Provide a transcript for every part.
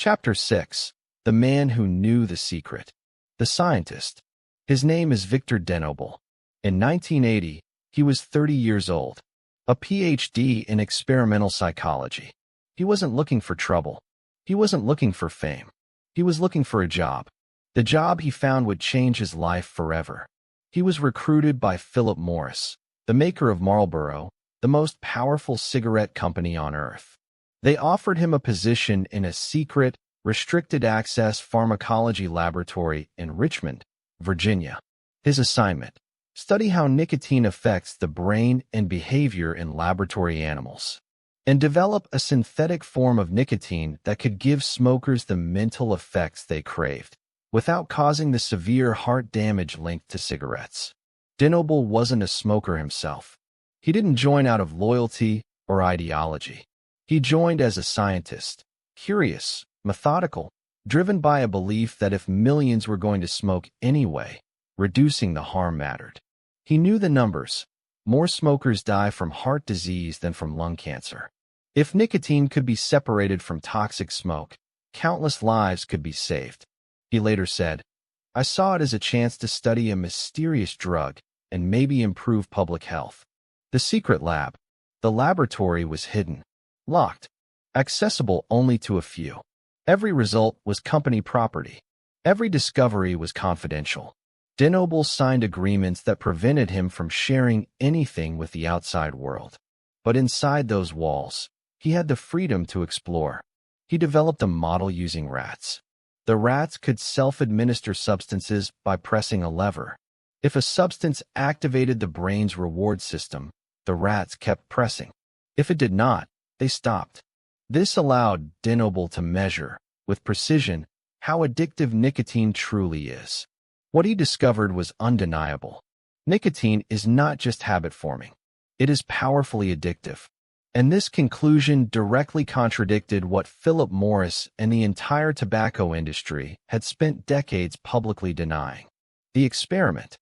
Chapter 6. The Man Who Knew the Secret. The Scientist. His name is Victor DeNoble. In 1980, he was 30 years old, a PhD in experimental psychology. He wasn't looking for trouble. He wasn't looking for fame. He was looking for a job. The job he found would change his life forever. He was recruited by Philip Morris, the maker of Marlboro, the most powerful cigarette company on earth. They offered him a position in a secret, restricted-access pharmacology laboratory in Richmond, Virginia. His assignment: study how nicotine affects the brain and behavior in laboratory animals, and develop a synthetic form of nicotine that could give smokers the mental effects they craved, without causing the severe heart damage linked to cigarettes. DeNoble wasn't a smoker himself. He didn't join out of loyalty or ideology. He joined as a scientist, curious, methodical, driven by a belief that if millions were going to smoke anyway, reducing the harm mattered. He knew the numbers. More smokers die from heart disease than from lung cancer. If nicotine could be separated from toxic smoke, countless lives could be saved. He later said, "I saw it as a chance to study a mysterious drug and maybe improve public health." The secret lab. The laboratory was hidden, locked, accessible only to a few. Every result was company property. Every discovery was confidential. DeNoble signed agreements that prevented him from sharing anything with the outside world. But inside those walls, he had the freedom to explore. He developed a model using rats. The rats could self-administer substances by pressing a lever. If a substance activated the brain's reward system, the rats kept pressing. If it did not, they stopped. This allowed DeNoble to measure, with precision, how addictive nicotine truly is. What he discovered was undeniable. Nicotine is not just habit-forming. It is powerfully addictive. And this conclusion directly contradicted what Philip Morris and the entire tobacco industry had spent decades publicly denying. The experiment.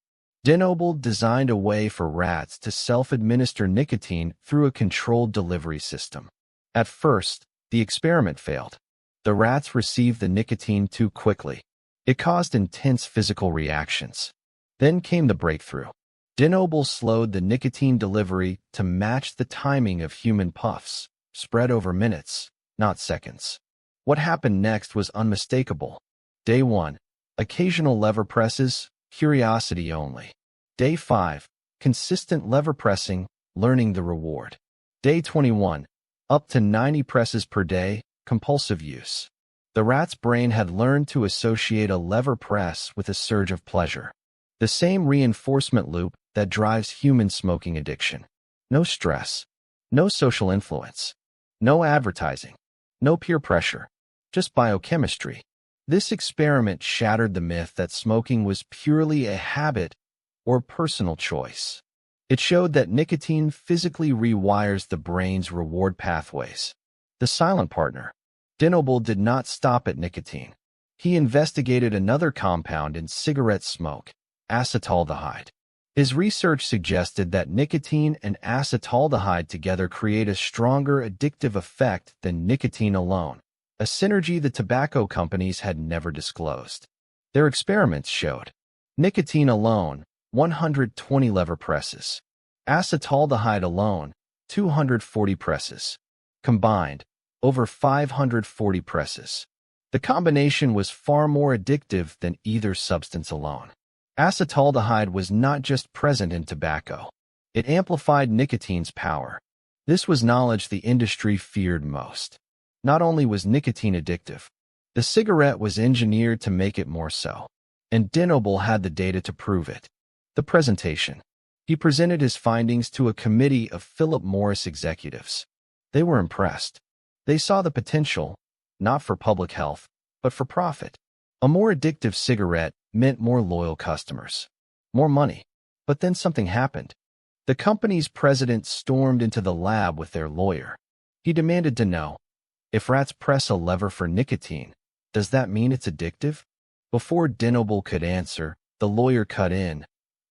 DeNoble designed a way for rats to self-administer nicotine through a controlled delivery system. At first, the experiment failed. The rats received the nicotine too quickly. It caused intense physical reactions. Then came the breakthrough. DeNoble slowed the nicotine delivery to match the timing of human puffs, spread over minutes, not seconds. What happened next was unmistakable. Day 1. Occasional lever presses, curiosity only. Day 5. Consistent lever pressing, learning the reward. Day 21. Up to 90 presses per day, compulsive use. The rat's brain had learned to associate a lever press with a surge of pleasure. The same reinforcement loop that drives human smoking addiction. No stress. No social influence. No advertising. No peer pressure. Just biochemistry. This experiment shattered the myth that smoking was purely a habit or personal choice. It showed that nicotine physically rewires the brain's reward pathways. The silent partner. DeNoble did not stop at nicotine. He investigated another compound in cigarette smoke, acetaldehyde. His research suggested that nicotine and acetaldehyde together create a stronger addictive effect than nicotine alone, a synergy the tobacco companies had never disclosed. Their experiments showed nicotine alone, 120 lever presses. Acetaldehyde alone, 240 presses. Combined, over 540 presses. The combination was far more addictive than either substance alone. Acetaldehyde was not just present in tobacco. It amplified nicotine's power. This was knowledge the industry feared most. Not only was nicotine addictive, the cigarette was engineered to make it more so. And DeNoble had the data to prove it. The presentation. He presented his findings to a committee of Philip Morris executives. They were impressed. They saw the potential, not for public health, but for profit. A more addictive cigarette meant more loyal customers, more money. But then something happened. The company's president stormed into the lab with their lawyer. He demanded to know, if rats press a lever for nicotine, does that mean it's addictive? Before DeNoble could answer, the lawyer cut in,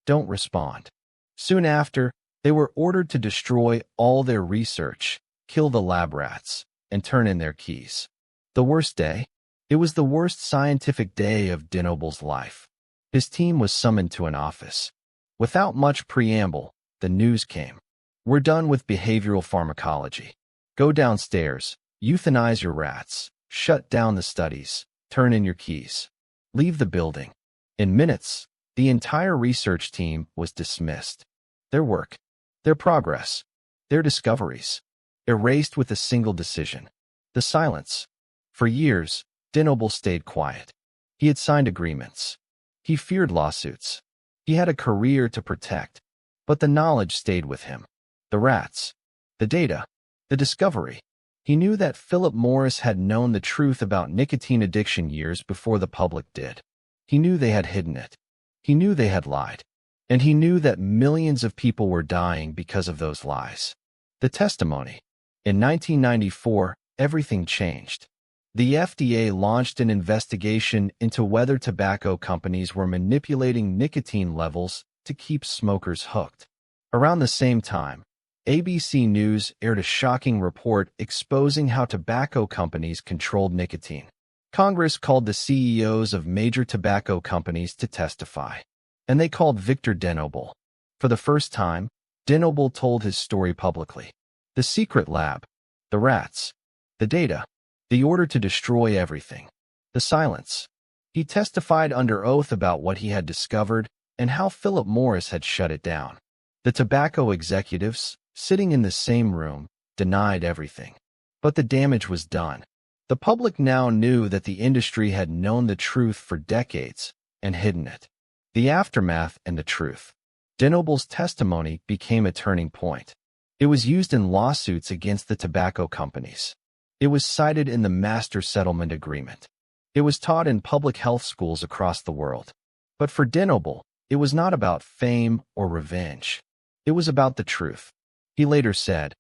"Don't respond." Soon after, they were ordered to destroy all their research, kill the lab rats, and turn in their keys. The worst day? It was the worst scientific day of DeNoble's life. His team was summoned to an office. Without much preamble, the news came. We're done with behavioral pharmacology. Go downstairs, euthanize your rats, shut down the studies, turn in your keys. Leave the building. In minutes, the entire research team was dismissed. Their work, their progress, their discoveries, erased with a single decision. The silence. For years, DeNoble stayed quiet. He had signed agreements. He feared lawsuits. He had a career to protect. But the knowledge stayed with him. The rats, the data, the discovery. He knew that Philip Morris had known the truth about nicotine addiction years before the public did. He knew they had hidden it. He knew they had lied. And he knew that millions of people were dying because of those lies. The testimony. In 1994, everything changed. The FDA launched an investigation into whether tobacco companies were manipulating nicotine levels to keep smokers hooked. Around the same time, ABC News aired a shocking report exposing how tobacco companies controlled nicotine. Congress called the CEOs of major tobacco companies to testify, and they called Victor DeNoble. For the first time, DeNoble told his story publicly. The secret lab, the rats, the data, the order to destroy everything, the silence. He testified under oath about what he had discovered and how Philip Morris had shut it down. The tobacco executives, sitting in the same room, denied everything. But the damage was done. The public now knew that the industry had known the truth for decades and hidden it. The aftermath and the truth. DeNoble's testimony became a turning point. It was used in lawsuits against the tobacco companies. It was cited in the Master Settlement Agreement. It was taught in public health schools across the world. But for DeNoble, it was not about fame or revenge. It was about the truth. He later said,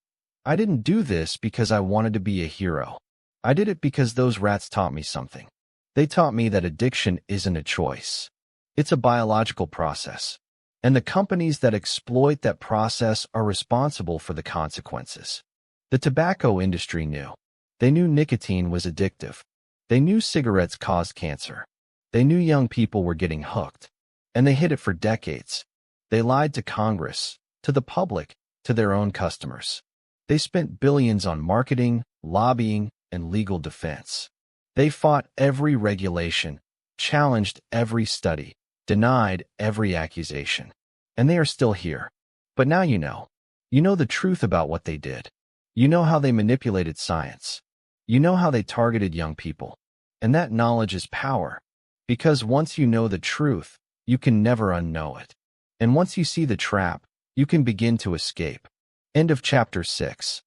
"I didn't do this because I wanted to be a hero. I did it because those rats taught me something. They taught me that addiction isn't a choice. It's a biological process. And the companies that exploit that process are responsible for the consequences." The tobacco industry knew. They knew nicotine was addictive. They knew cigarettes caused cancer. They knew young people were getting hooked. And they hid it for decades. They lied to Congress, to the public, to their own customers. They spent billions on marketing, lobbying, and legal defense. They fought every regulation, challenged every study, denied every accusation. And they are still here. But now you know. You know the truth about what they did. You know how they manipulated science. You know how they targeted young people. And that knowledge is power. Because once you know the truth, you can never unknow it. And once you see the trap, you can begin to escape. End of chapter 6.